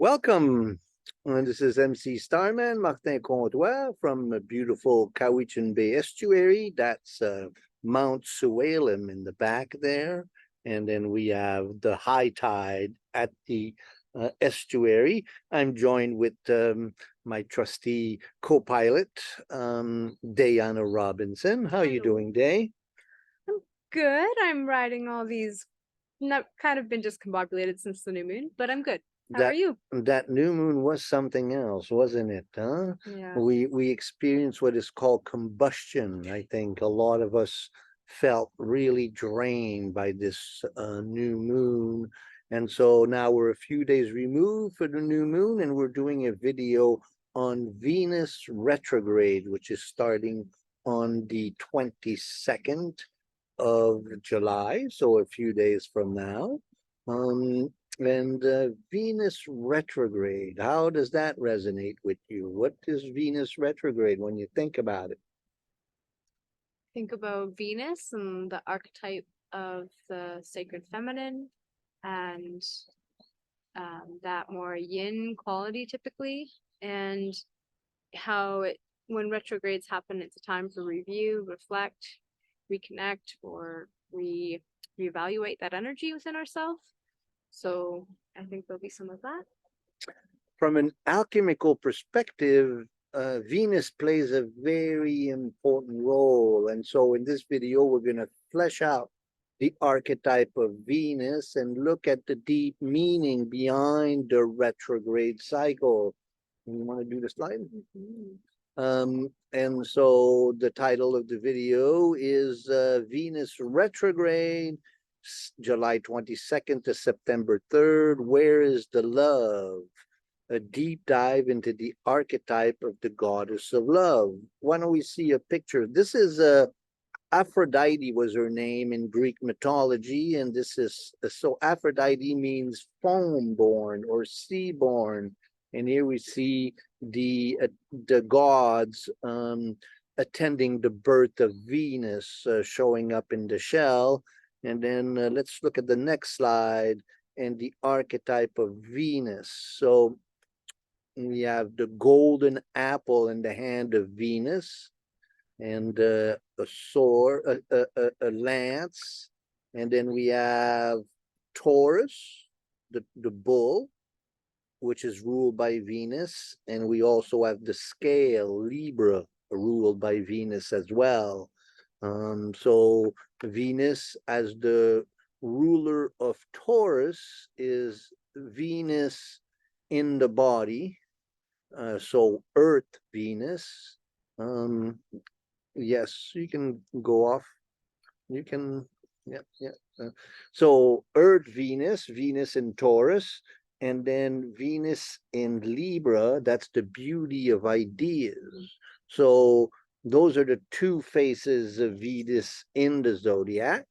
Welcome. This is MC Starman, Martin Comtois from the beautiful Cowichan Bay Estuary. That's Mount Sualem in the back there. And then we have the high tide at the estuary. I'm joined with my trusty co-pilot, Dayana Robinson. How are you doing, Day? I'm good. I'm riding all these, not kind of been discombobulated since the new moon, but I'm good. How are you? That new moon was something else, wasn't it? Huh? Yeah. We experienced what is called combustion. I think a lot of us felt really drained by this new moon. And so now we're a few days removed for the new moon, and we're doing a video on Venus retrograde, which is starting on the 22nd of July, so a few days from now. And Venus retrograde, how does that resonate with you? What is Venus retrograde when you think about it? Think about Venus and the archetype of the sacred feminine and that more yin quality typically, and how when retrogrades happen, it's a time for review, reflect, reconnect, or reevaluate that energy within ourselves. So I think there'll be some of that. From an alchemical perspective, Venus plays a very important role. And so in this video, we're going to flesh out the archetype of Venus and look at the deep meaning behind the retrograde cycle. You want to do the slide? And so the title of the video is Venus retrograde, July 22nd to September 3rd. Where is the love? A deep dive into the archetype of the goddess of love. Why don't we see a picture? This is Aphrodite was her name in Greek mythology, and this is so Aphrodite means foam born or sea born. And here we see the gods attending the birth of Venus, showing up in the shell. And then let's look at the next slide and the archetype of Venus. So we have the golden apple in the hand of Venus, and a sword, a lance, and then we have Taurus, the bull, which is ruled by Venus, and we also have the scale, Libra, ruled by Venus as well. So Venus as the ruler of Taurus is Venus in the body, so Earth Venus. Yes, you can go off. You can, yeah. So Earth Venus, Venus in Taurus, and then Venus in Libra, that's the beauty of ideas. So those are the two faces of Venus in the zodiac.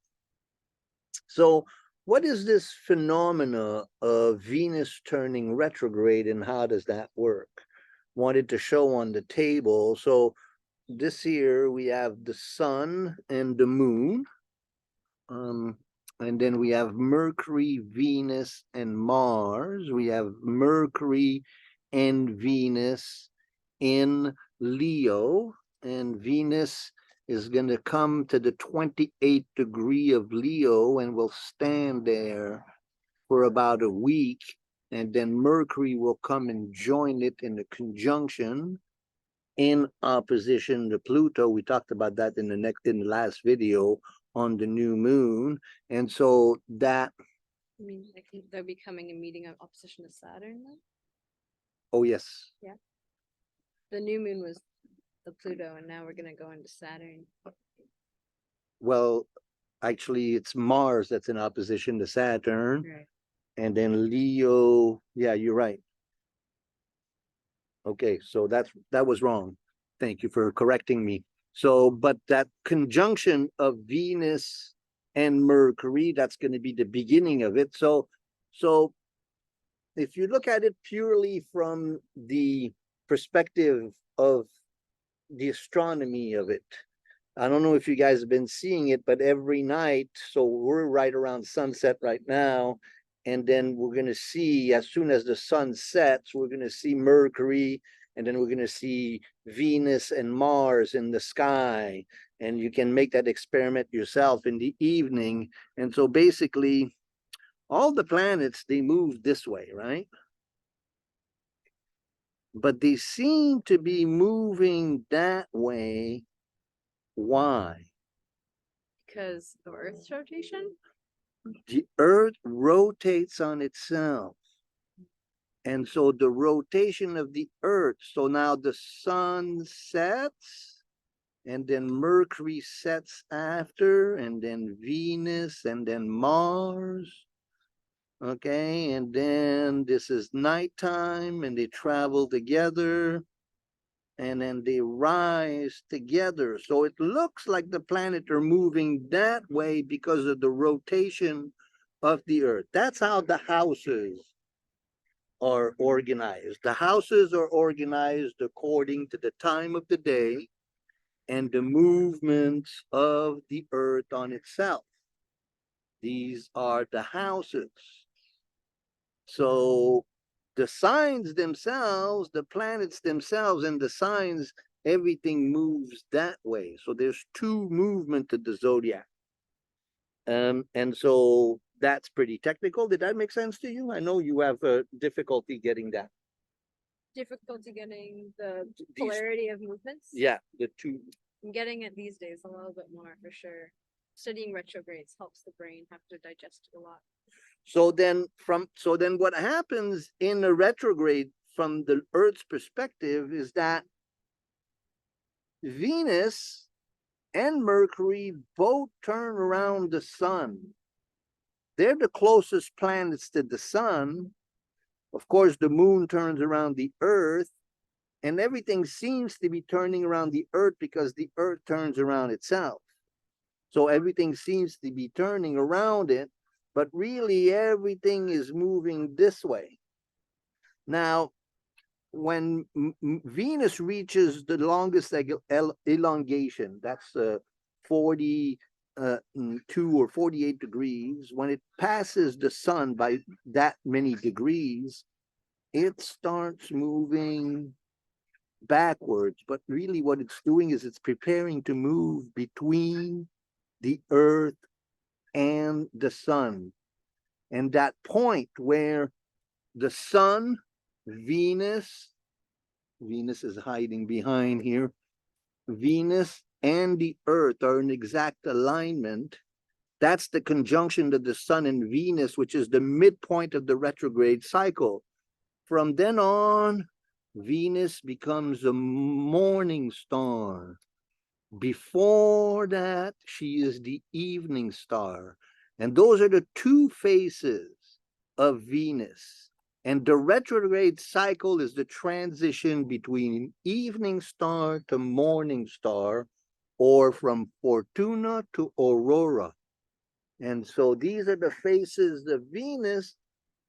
So what is this phenomena of Venus turning retrograde, and how does that work? Wanted to show on the table. So this here we have the sun and the moon. And then we have Mercury, Venus, and Mars. We have Mercury and Venus in Leo, and Venus is going to come to the 28th degree of Leo and will stand there for about a week. And then Mercury will come and join it in the conjunction in opposition to Pluto. We talked about that in the last video on the new moon. And so that, I mean, I think they're becoming a meeting of opposition to Saturn then? oh yes. Yeah. The new moon was the Pluto, and now we're gonna go into Saturn. Well, actually it's Mars that's in opposition to Saturn. Right. And then Leo, yeah, you're right. Okay, so that was wrong. Thank you for correcting me. So, but that conjunction of Venus and Mercury, that's going to be the beginning of it. So if you look at it purely from the perspective of the astronomy of it, I don't know if you guys have been seeing it, but every night, so we're right around sunset right now, And then we're going to see, as soon as the sun sets, we're going to see Mercury, and then we're going to see Venus and Mars in the sky. And you can make that experiment yourself in the evening. And so basically, all the planets, they move this way, right? But they seem to be moving that way. Why? Because the Earth's rotation? The Earth rotates on itself. And so the rotation of the Earth, so now the sun sets, and then Mercury sets after, and then Venus, and then Mars. Okay, and then this is nighttime, and they travel together, and then they rise together. So it looks like the planet are moving that way because of the rotation of the Earth. That's how the houses are organized. The houses are organized according to the time of the day and the movements of the Earth on itself. These are the houses. So the signs themselves, the planets themselves, and the signs, everything moves that way. So there's two movements to the zodiac. And so that's pretty technical. Did that make sense to you? I know you have difficulty getting that. Difficulty getting the polarity of movements? Yeah, the two. I'm getting it these days a little bit more for sure. Studying retrogrades helps the brain have to digest it a lot. So then what happens in a retrograde from the Earth's perspective is that Venus and Mercury both turn around the sun. They're the closest planets to the sun. Of course, the moon turns around the Earth, and everything seems to be turning around the Earth because the Earth turns around itself. So everything seems to be turning around it, but really everything is moving this way. Now, when Venus reaches the longest elongation, that's 42 or 48 degrees, when it passes the sun by that many degrees, it starts moving backwards. But really what it's doing is it's preparing to move between the Earth and the sun. And that point where the sun, Venus is hiding behind here, Venus and the Earth are in exact alignment. That's the conjunction of the sun and Venus, which is the midpoint of the retrograde cycle. From then on, Venus becomes a morning star. Before that, she is the evening star. And those are the two faces of Venus. And the retrograde cycle is the transition between evening star to morning star, or from Fortuna to Aurora. And so these are the faces of Venus,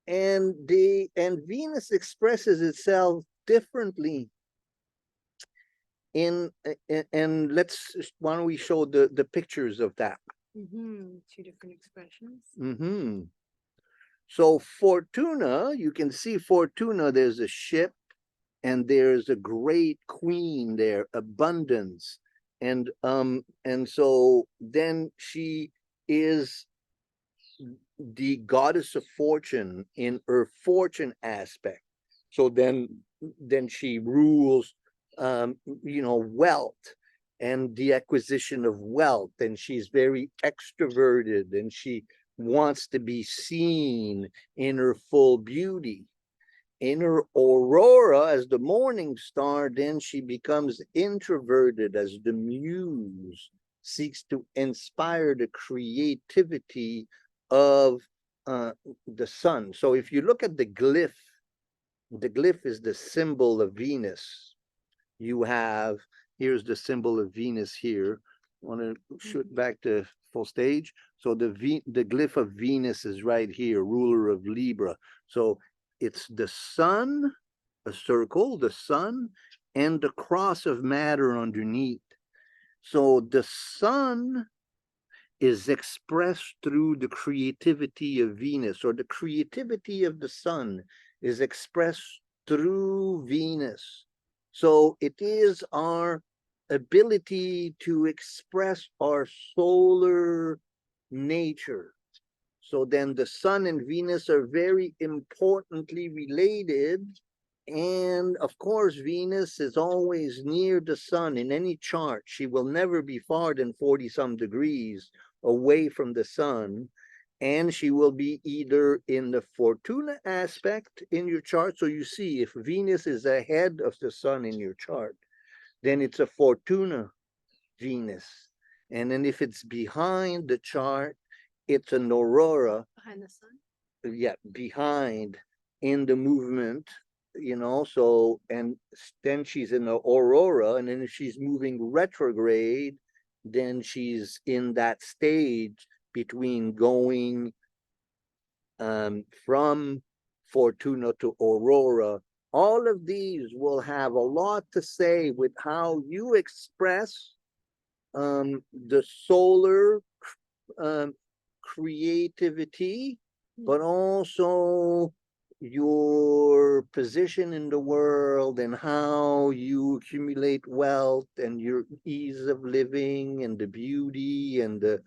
and Venus expresses itself differently and why don't we show the pictures of that? Two different expressions. So Fortuna, you can see Fortuna, there's a ship and there's a great queen there, abundance. And so then she is the goddess of fortune in her fortune aspect. So then she rules wealth and the acquisition of wealth, and she's very extroverted and she wants to be seen in her full beauty. In her Aurora as the morning star, then she becomes introverted as the Muse seeks to inspire the creativity of the sun. So if you look at the glyph is the symbol of Venus. You have, here's the symbol of Venus here. I want to shoot back to full stage. So the glyph of Venus is right here, ruler of Libra. So it's the sun, a circle, the sun, and the cross of matter underneath. So the sun is expressed through the creativity of Venus, or the creativity of the sun is expressed through Venus. So it is our ability to express our solar nature. So then the sun and Venus are very importantly related. And of course, Venus is always near the sun in any chart. She will never be far than 40 some degrees away from the sun. And she will be either in the Fortuna aspect in your chart. So you see, if Venus is ahead of the sun in your chart, then it's a Fortuna Venus. And then if it's behind the chart, it's an Aurora. Behind the sun. Yeah, behind in the movement, so, and then she's in the Aurora, and then if she's moving retrograde, then she's in that stage between going from Fortuna to Aurora. All of these will have a lot to say with how you express the solar creativity, but also your position in the world and how you accumulate wealth and your ease of living and the beauty and the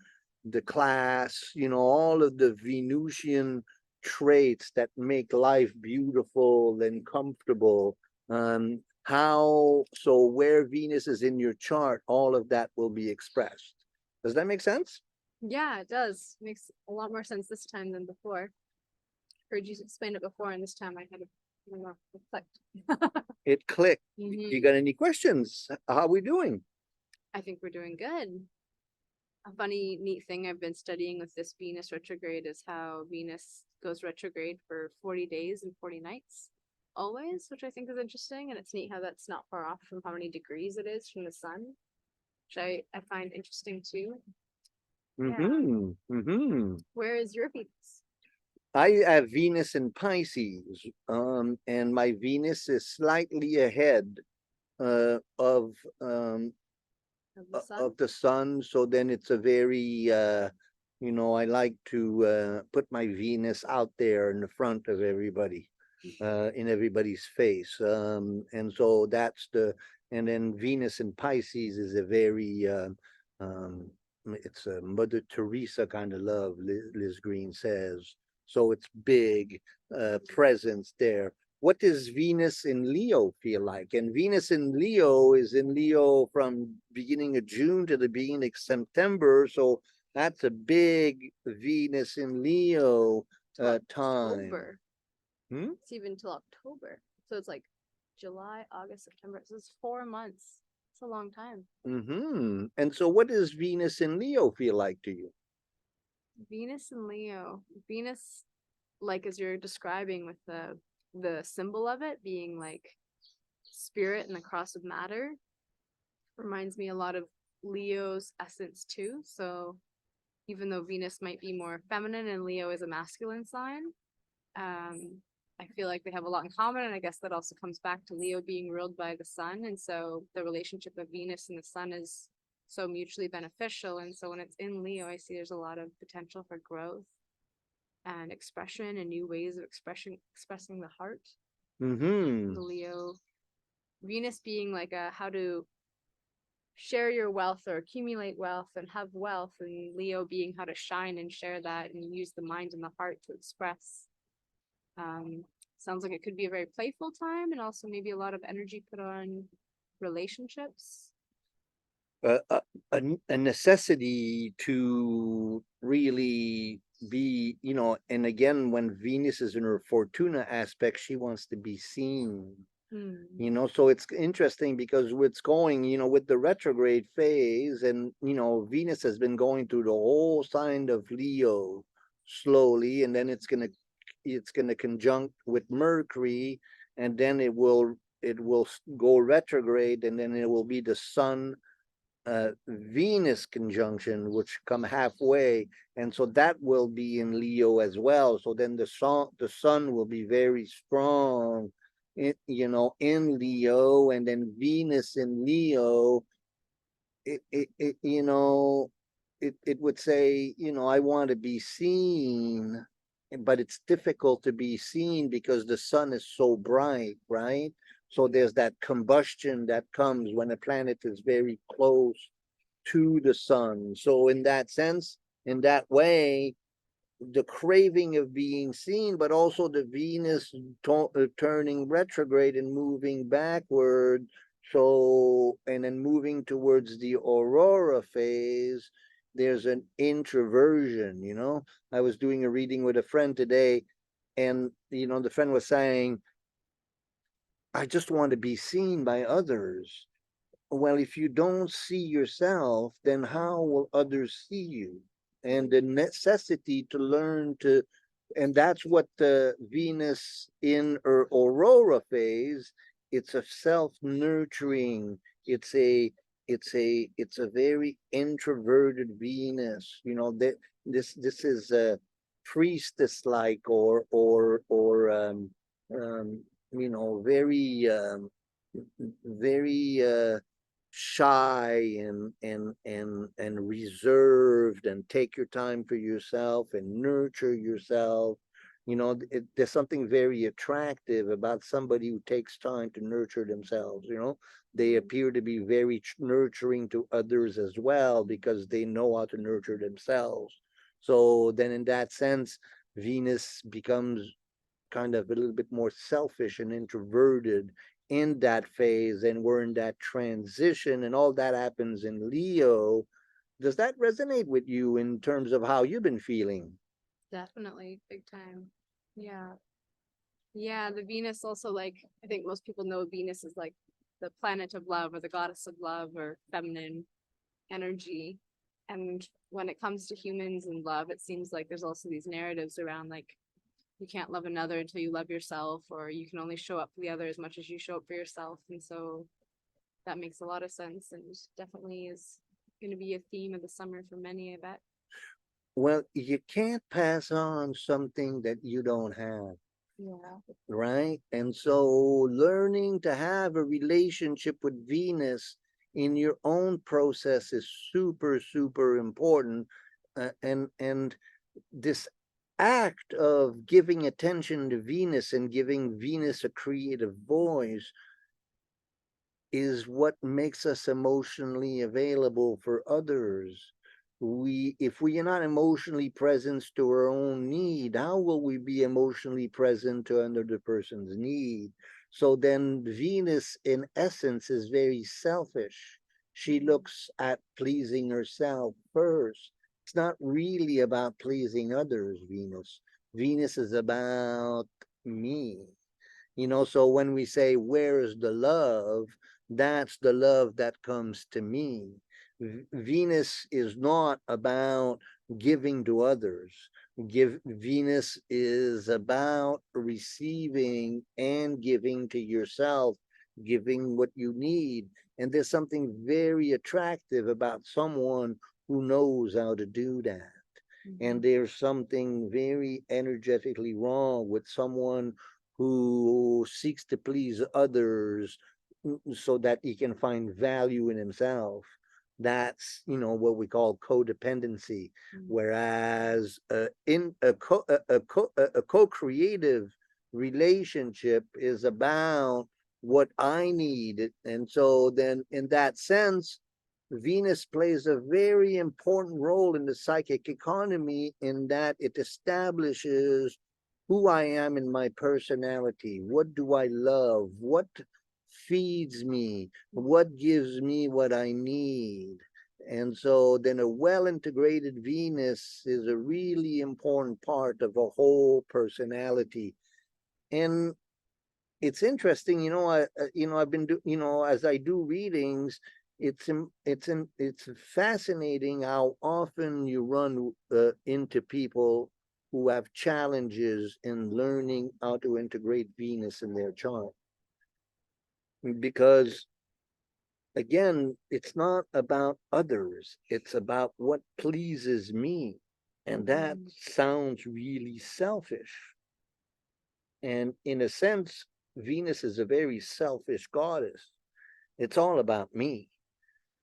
class, all of the Venusian traits that make life beautiful and comfortable. So where Venus is in your chart, all of that will be expressed. Does that make sense? Yeah, it does. Makes a lot more sense this time than before. Heard you explain it before, and this time I had a more reflect. It clicked. Mhm. You got any questions? How are we doing? I think we're doing good. A funny, neat thing I've been studying with this Venus retrograde is how Venus goes retrograde for 40 days and 40 nights always, which I think is interesting. And it's neat how that's not far off from how many degrees it is from the sun, which I find interesting too. Where is your Venus? I have Venus in Pisces, and my Venus is slightly ahead of the sun. So then it's a very, I like to put my Venus out there in the front of everybody, in everybody's face. And so and then Venus in Pisces is a very, it's a Mother Teresa kind of love, Liz Green says. So it's big presence there. What does Venus in Leo feel like? And Venus in Leo is in Leo from beginning of June to the beginning of September. So that's a big Venus in Leo time. It's even till October. So it's like July, August, September. So it's 4 months. It's a long time. And so what does Venus in Leo feel like to you? Venus in Leo. Venus, like as you're describing with the symbol of it being like spirit and the cross of matter, reminds me a lot of Leo's essence too. So even though Venus might be more feminine and Leo is a masculine sign, I feel like they have a lot in common. And I guess that also comes back to Leo being ruled by the sun. And so the relationship of Venus and the sun is so mutually beneficial. And so when it's in Leo, I see there's a lot of potential for growth and expression and new ways of expressing the heart. The Leo, Venus being like how to share your wealth or accumulate wealth and have wealth, and Leo being how to shine and share that and use the mind and the heart to express. Sounds like it could be a very playful time, and also maybe a lot of energy put on relationships. A necessity to really be, and again, when Venus is in her Fortuna aspect, she wants to be seen. So it's interesting because it's going, with the retrograde phase, and Venus has been going through the whole sign of Leo slowly, and then it's gonna conjunct with Mercury, and then it will go retrograde, and then it will be the Sun Venus conjunction, which come halfway, and so that will be in Leo as well. So then the sun will be very strong in Leo, and then Venus in Leo, it would say, you know, I want to be seen, but it's difficult to be seen because the sun is so bright, right? So there's that combustion that comes when a planet is very close to the sun. So in that sense, in that way, the craving of being seen, but also the Venus turning retrograde and moving backward. So, and then moving towards the Aurora phase, there's an introversion, you know. I was doing a reading with a friend today, and, you know, the friend was saying, I just want to be seen by others. Well, if you don't see yourself, then how will others see you? And the necessity to learn to, and that's what the Venus in her Aurora phase, it's a self-nurturing, it's a, it's a very introverted Venus, you know, that this is a priestess-like or you know, very shy and reserved, and take your time for yourself and nurture yourself. You know, there's something very attractive about somebody who takes time to nurture themselves. You know, they appear to be very nurturing to others as well because they know how to nurture themselves. So then in that sense, Venus becomes kind of a little bit more selfish and introverted in that phase, and we're in that transition, and all that happens in Leo. Does that resonate with you in terms of how you've been feeling? Definitely, big time. Yeah. Yeah, the Venus also, like, I think most people know Venus is like the planet of love or the goddess of love or feminine energy. And when it comes to humans and love, it seems like there's also these narratives around like you can't love another until you love yourself, or you can only show up for the other as much as you show up for yourself. And so that makes a lot of sense and definitely is going to be a theme of the summer for many, I bet. Well, you can't pass on something that you don't have, Yeah. right? And so learning to have a relationship with Venus in your own process is super, super important. And this act of giving attention to Venus and giving Venus a creative voice is what makes us emotionally available for others. If we are not emotionally present to our own need, how will we be emotionally present to another person's need? So then Venus in essence is very selfish. She looks at pleasing herself first. It's not really about pleasing others, Venus. Venus is about me. You know, so when we say, where is the love? That's the love that comes to me. Venus is not about giving to others. Venus is about receiving and giving to yourself, giving what you need. And there's something very attractive about someone who knows how to do that. And there's something very energetically wrong with someone who seeks to please others so that he can find value in himself. That's, you know, what we call codependency. Whereas in a co-creative relationship is about what I need. And so then in that sense, Venus plays a very important role in the psychic economy in that it establishes who I am in my personality. What do I love? What feeds me? What gives me what I need? And so then a well-integrated Venus is a really important part of a whole personality. And it's interesting, you know, I've been you know, as I do readings, it's fascinating how often you run into people who have challenges in learning how to integrate Venus in their chart. Because again, it's not about others, it's about what pleases me. And that sounds really selfish. And in a sense, Venus is a very selfish goddess. It's all about me.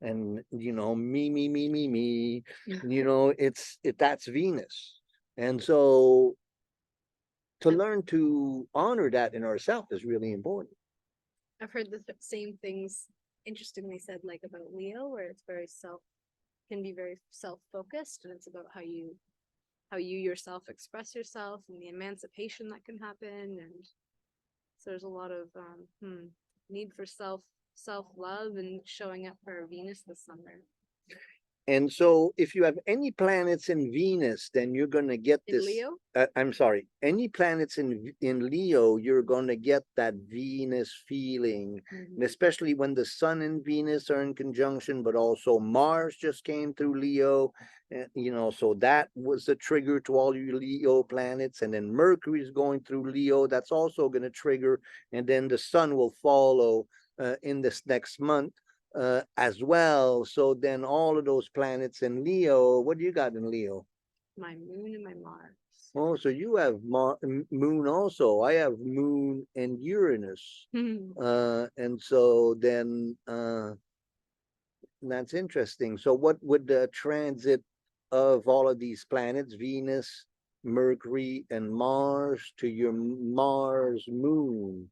and me, that's Venus. And so to learn to honor that in ourselves is really important. I've heard the same things interestingly said like about Leo, where it's very can be very self-focused, and it's about how you yourself express yourself and the emancipation that can happen. And so there's a lot of need for self-love and showing up for Venus this summer. And so if you have any planets in Venus, then you're going to get this. Leo? I'm sorry. Any planets in Leo, you're going to get that Venus feeling, and especially when the Sun and Venus are in conjunction, but also Mars just came through Leo. So that was the trigger to all you Leo planets. And then Mercury is going through Leo. That's also going to trigger. And then the Sun will follow in this next month. As well. So then all of those planets in Leo, what do you got in Leo? My moon and my Mars. Oh, so you have moon also. I have moon and Uranus. And so then that's interesting. So what would the transit of all of these planets, Venus, Mercury, and Mars, to your Mars moon?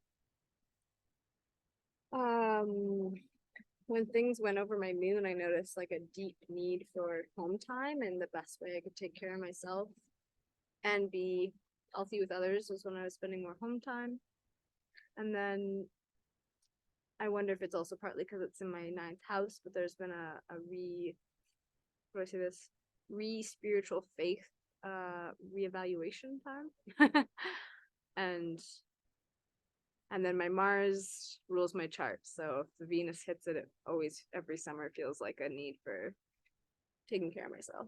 When things went over my moon, I noticed like a deep need for home time, and the best way I could take care of myself and be healthy with others was when I was spending more home time. And then I wonder if it's also partly because it's in my 9th house, but there's been a spiritual faith reevaluation time. And then my Mars rules my chart. So if the Venus hits it, every summer feels like a need for taking care of myself.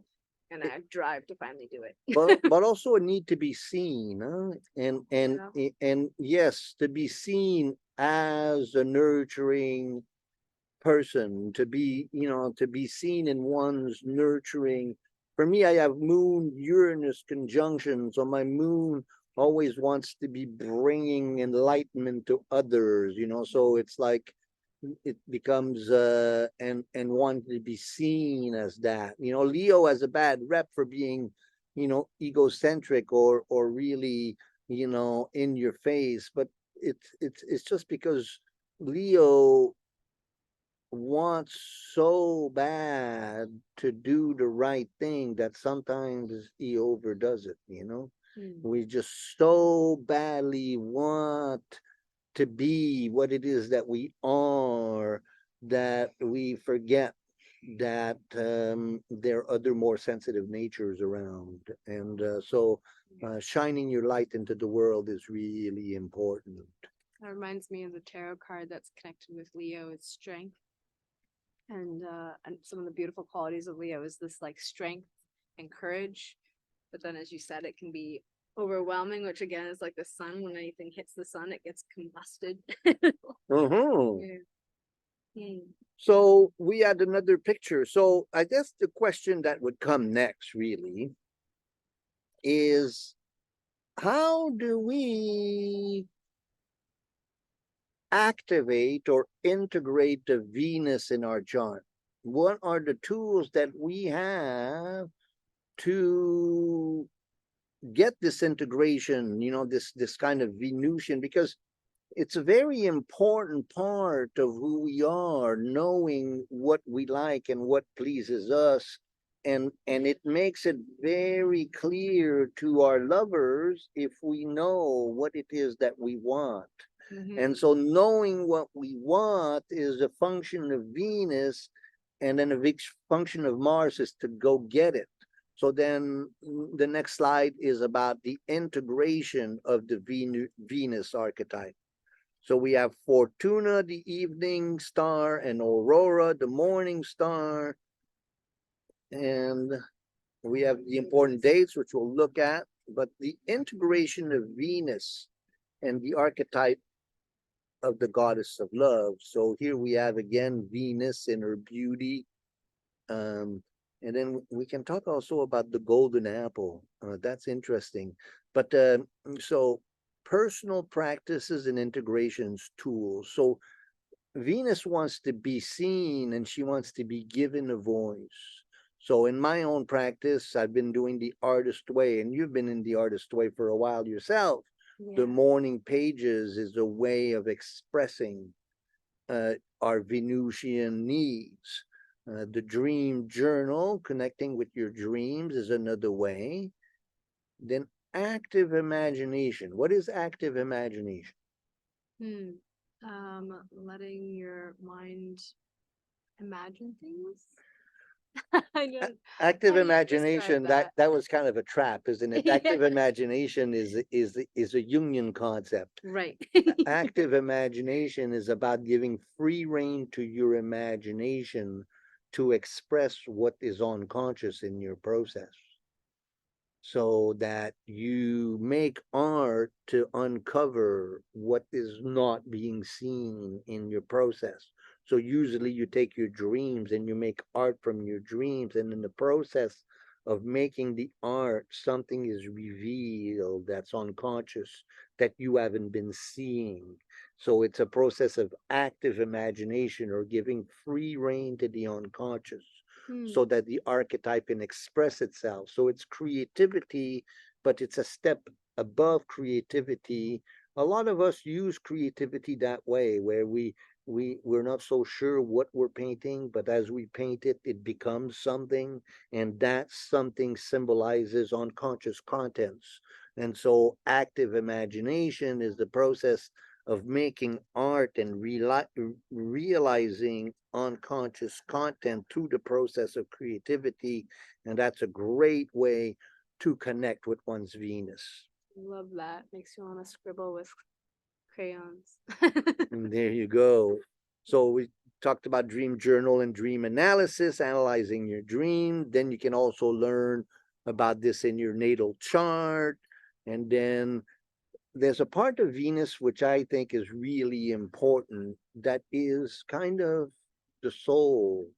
And I drive to finally do it. but also a need to be seen, huh? And yes, to be seen as a nurturing person, to be seen in one's nurturing. For me, I have moon Uranus conjunction, so my moon always wants to be bringing enlightenment to others, so it's like it becomes and wanting to be seen as that. Leo has a bad rep for being egocentric or really in your face, but it's just because Leo wants so bad to do the right thing that sometimes he overdoes it. We just so badly want to be what it is that we are, that we forget that there are other more sensitive natures around. And so shining your light into the world is really important. That reminds me of the tarot card that's connected with Leo is strength. And some of the beautiful qualities of Leo is this like strength and courage. But then, as you said, it can be overwhelming, which again is like the sun. When anything hits the sun, it gets combusted. So we had another picture. So I guess the question that would come next really is, how do we activate or integrate the Venus in our chart? What are the tools that we have to get this integration, this kind of Venusian? Because it's a very important part of who we are, knowing what we like and what pleases us. And it makes it very clear to our lovers if we know what it is that we want. And so knowing what we want is a function of Venus, and then a function of Mars is to go get it. So then the next slide is about the integration of the Venus archetype. So we have Fortuna, the evening star, and Aurora, the morning star. And we have the important dates, which we'll look at. But the integration of Venus and the archetype of the goddess of love. So here we have again Venus in her beauty. And then we can talk also about the golden apple. That's interesting. But so personal practices and integrations tools. So Venus wants to be seen and she wants to be given a voice. So in my own practice, I've been doing the artist way, and you've been in the artist way for a while yourself. Yeah. The morning pages is a way of expressing our Venusian needs. The dream journal, connecting with your dreams, is another way. Then active imagination. What is active imagination? Letting your mind imagine things. I don't. Active How do you describe imagination, that that? that was kind of a trap, isn't it? Yeah. Active imagination is a Jungian concept. Right. Active imagination is about giving free rein to your imagination to express what is unconscious in your process, so that you make art to uncover what is not being seen in your process. So usually you take your dreams and you make art from your dreams, and in the process of making the art, something is revealed that's unconscious that you haven't been seeing. So it's a process of active imagination, or giving free rein to the unconscious, so that the archetype can express itself. So it's creativity, but it's a step above creativity. A lot of us use creativity that way, where we're not so sure what we're painting, but as we paint it, it becomes something, and that something symbolizes unconscious contents. And so active imagination is the process of making art and realizing unconscious content through the process of creativity. And that's a great way to connect with one's Venus. Love that. Makes you want to scribble with crayons. And there you go. So we talked about dream journal and dream analysis, analyzing your dream. Then you can also learn about this in your natal chart. And then there's a part of Venus which I think is really important, that is kind of the soul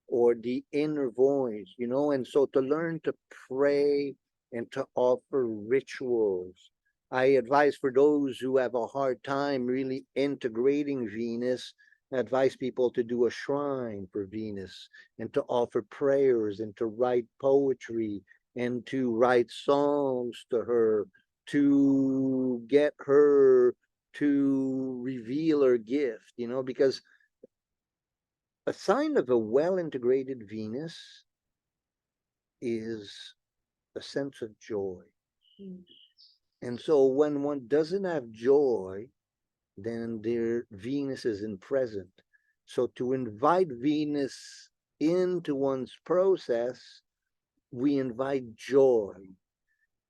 or the inner voice, and so to learn to pray and to offer rituals. I advise, for those who have a hard time really integrating Venus, I advise people to do a shrine for Venus, and to offer prayers, and to write poetry, and to write songs to her, to get her to reveal her gift, because a sign of a well integrated Venus is a sense of joy. And so when one doesn't have joy, then their Venus isn't present. So to invite Venus into one's process, we invite joy.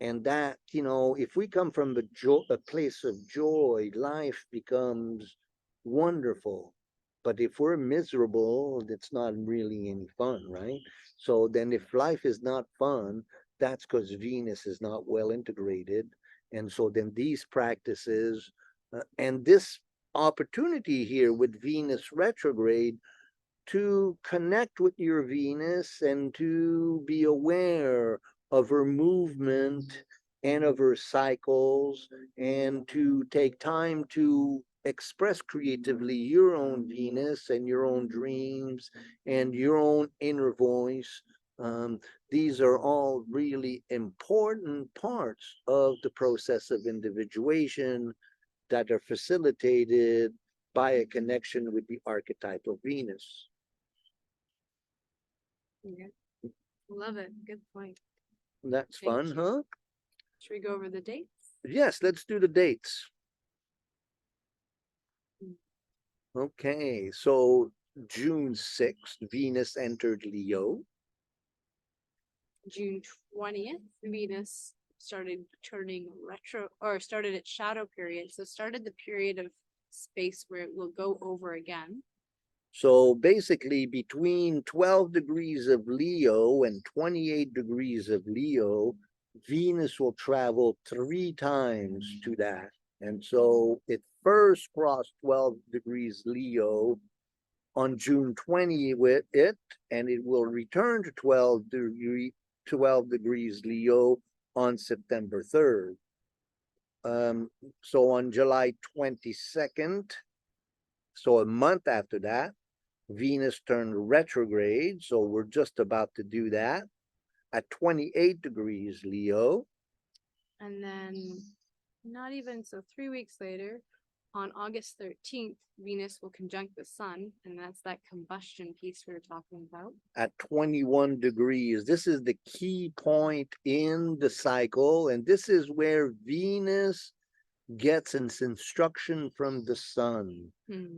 And that, if we come from a place of joy, life becomes wonderful. But if we're miserable, it's not really any fun, right? So then if life is not fun, that's because Venus is not well integrated. And so then these practices, and this opportunity here with Venus retrograde, to connect with your Venus and to be aware of her movement and of her cycles, and to take time to express creatively your own Venus and your own dreams and your own inner voice. Um, these are all really important parts of the process of individuation that are facilitated by a connection with the archetype of Venus. Yeah. Love it. Good point. That's Thank fun, you. huh? Should we go over the dates? Yes, let's do the dates. Mm. Okay, so June 6th, Venus entered Leo. June 20th, Venus started turning retro, or started its shadow period. So started the period of space where it will go over again. So basically, between 12 degrees of Leo and 28 degrees of Leo, Venus will travel 3 times to that. And so it first crossed 12 degrees Leo on June 20 with it, and it will return to 12 degrees Leo on September 3rd. So on July 22nd, So a month after that, Venus turned retrograde. So we're just about to do that at 28 degrees Leo. And then not even so 3 weeks later, on August 13th, Venus will conjunct the sun, and that's that combustion piece we were talking about. At 21 degrees. This is the key point in the cycle, and this is where Venus gets its instruction from the sun.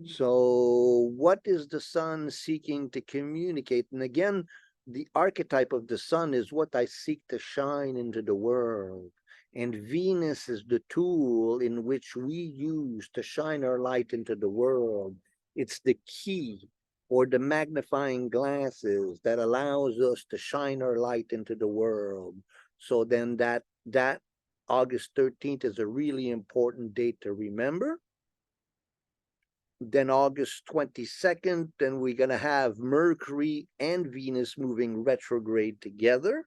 So what is the sun seeking to communicate? And again, the archetype of the sun is what I seek to shine into the world. And Venus is the tool in which we use to shine our light into the world. It's the key or the magnifying glasses that allows us to shine our light into the world. So then that August 13th is a really important date to remember. Then August 22nd, then we're going to have Mercury and Venus moving retrograde together.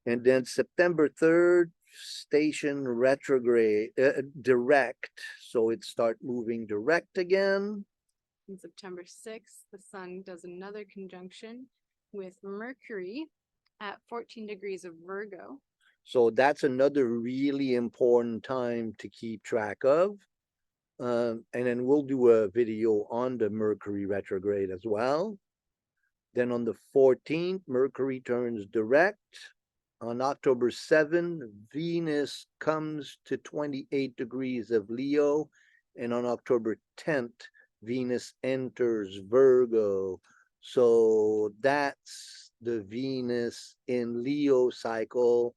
And then September 3rd, station retrograde, direct. So it start moving direct again. On September 6th, the sun does another conjunction with Mercury at 14 degrees of Virgo. So that's another really important time to keep track of. And then we'll do a video on the Mercury retrograde as well. Then on the 14th, Mercury turns direct. On October 7, Venus comes to 28 degrees of Leo. And on October 10th, Venus enters Virgo. So that's the Venus in Leo cycle.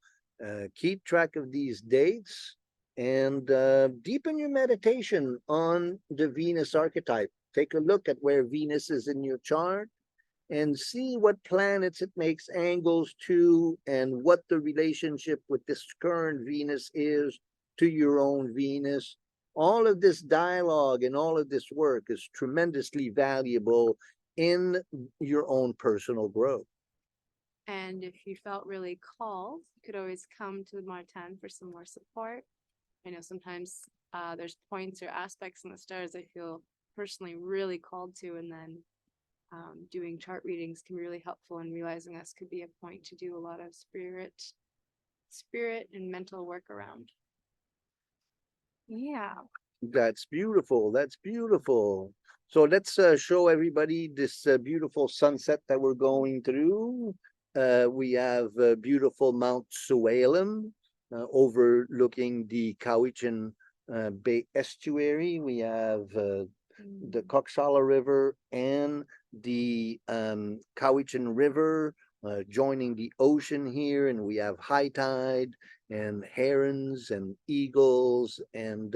Keep track of these dates and deepen your meditation on the Venus archetype. Take a look at where Venus is in your chart and see what planets it makes angles to and what the relationship with this current Venus is to your own Venus. All of this dialogue and all of this work is tremendously valuable in your own personal growth. And if you felt really called, you could always come to the Martin for some more support. I know sometimes there's points or aspects in the stars I feel personally really called to, and then doing chart readings can be really helpful in realizing this could be a point to do a lot of spirit and mental work around. Yeah. That's beautiful. That's beautiful. So let's show everybody this beautiful sunset that we're going through. We have beautiful Mount Sualem overlooking the Cowichan Bay estuary. We have the Coxsala River and the Cowichan River joining the ocean here, and we have high tide and herons and eagles, and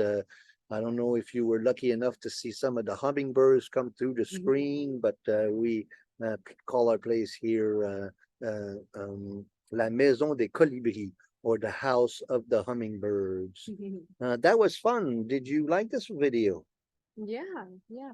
I don't know if you were lucky enough to see some of the hummingbirds come through the screen, but we call our place here La Maison des Colibris, or the House of the Hummingbirds. That was fun. Did you like this video? Yeah,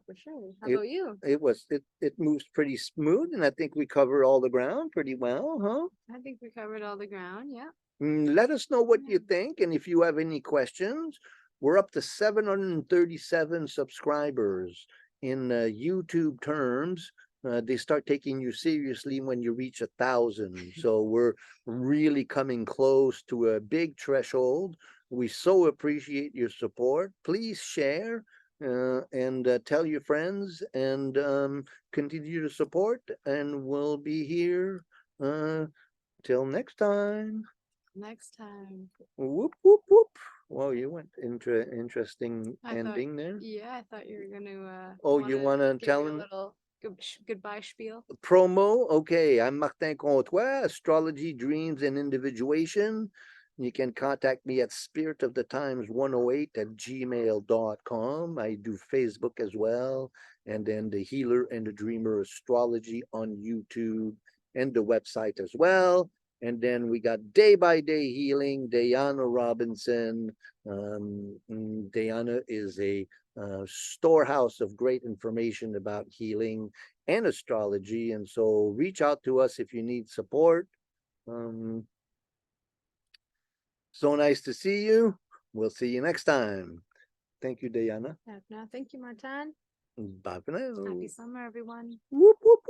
for sure. How about you? It moves pretty smooth, and I think we covered all the ground pretty well, huh? I think we covered all the ground, yeah. Let us know what you think, and if you have any questions. We're up to 737 subscribers. In YouTube terms, they start taking you seriously when you reach 1,000. So we're really coming close to a big threshold. We so appreciate your support. Please share and tell your friends, and continue to support. And we'll be here till next time. Whoop, whoop, whoop. Well, you went interesting ending there. Yeah, I thought you were gonna. You want to tell them? A little goodbye spiel. Promo. Okay, I'm Martin Comtois, Astrology, Dreams, and Individuation. You can contact me at spiritofthetimes108@gmail.com. I do Facebook as well, and then the Healer and the Dreamer Astrology on YouTube, and the website as well. And then we got Day by Day Healing, Diana Robinson. Diana is a storehouse of great information about healing and astrology. And so reach out to us if you need support. So nice to see you. We'll see you next time. Thank you, Diana. Yeah, no, thank you, Martin. Bye for now. Happy summer, everyone. Whoop, whoop.